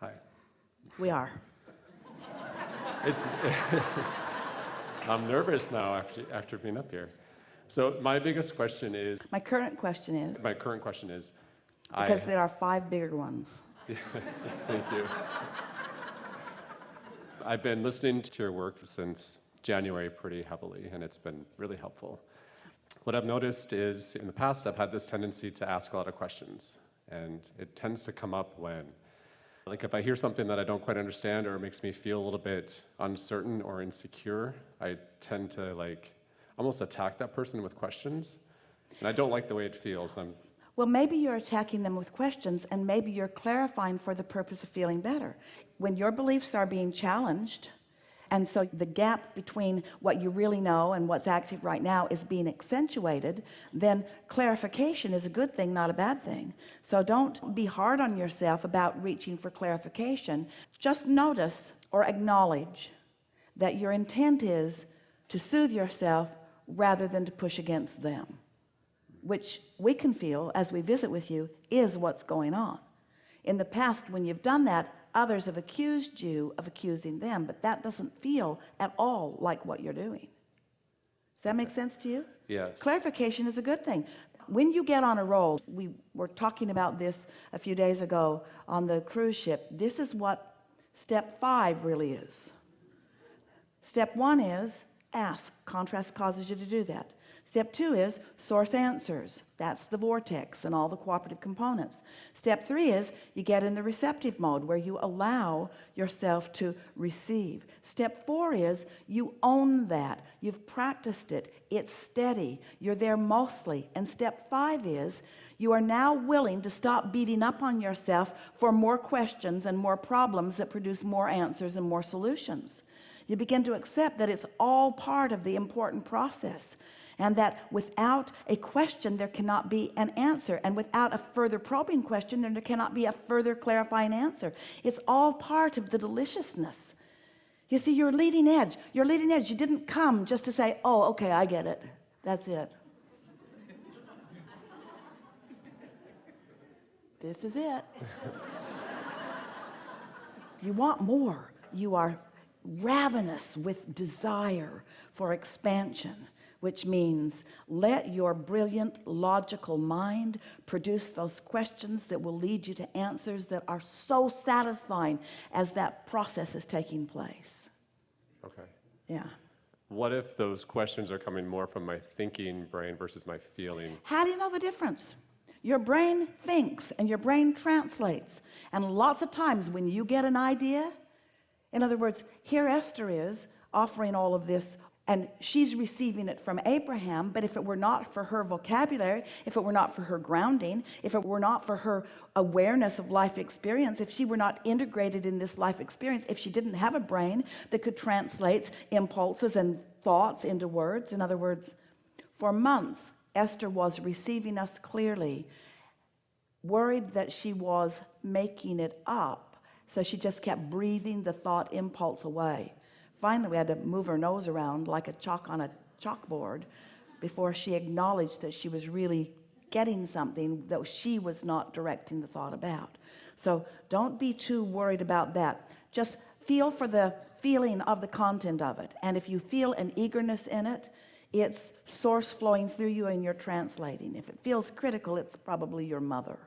Hi. We are. It's I'm nervous now after being up here. So my biggest question is, My current question is, my current question is, because there are 5 bigger ones. thank you. I've been listening to your work since January pretty heavily, and it's been really helpful. What I've noticed is in the past, I've had this tendency to ask a lot of questions, and it tends to come up when, like if I hear something that I don't quite understand or it makes me feel a little bit uncertain or insecure, I tend to like almost attack that person with questions, and I don't like the way it feels. And Well, maybe you're attacking them with questions, and maybe you're clarifying for the purpose of feeling better. When your beliefs are being challenged, and so the gap between what you really know and what's active right now is being accentuated, then clarification is a good thing, not a bad thing. So don't be hard on yourself about reaching for clarification. Just notice or acknowledge that your intent is to soothe yourself rather than to push against them, which we can feel as we visit with you is what's going on. In the past, when you've done that, others have accused you of accusing them, but that doesn't feel at all like what you're doing. Does that make sense to you? yes. Clarification is a good thing. When you get on a roll, we were talking about this a few days ago on the cruise ship. This is what step 5 really is. Step 1 is ask. Contrast causes you to do that. Step 2 is source answers. That's the vortex and all the cooperative components. Step 3 is you get in the receptive mode where you allow yourself to receive. Step 4 is you own that. You've practiced it. It's steady. You're there mostly. And step 5 is you are now willing to stop beating up on yourself for more questions and more problems that produce more answers and more solutions. You begin to accept that it's all part of the important process, and that without a question there cannot be an answer, and without a further probing question there cannot be a further clarifying answer. It's all part of the deliciousness. You see, your leading edge, you didn't come just to say, oh, okay, I get it, that's it. This is it. You want more. You are ravenous with desire for expansion, which means let your brilliant logical mind produce those questions that will lead you to answers that are so satisfying as that process is taking place. Okay. Yeah. What if those questions are coming more from my thinking brain versus my feeling? How do you know the difference? Your brain thinks and your brain translates, and lots of times when you get an idea, in other words, here Esther is offering all of this, and she's receiving it from Abraham, but if it were not for her vocabulary, if it were not for her grounding, if it were not for her awareness of life experience, if she were not integrated in this life experience, if she didn't have a brain that could translate impulses and thoughts into words, in other words, for months, Esther was receiving us clearly, worried that she was making it up. So she just kept breathing the thought impulse away. Finally, we had to move her nose around like a chalk on a chalkboard before she acknowledged that she was really getting something that she was not directing the thought about. So don't be too worried about that. Just feel for the feeling of the content of it. And if you feel an eagerness in it, it's source flowing through you and you're translating. If it feels critical, it's probably your mother.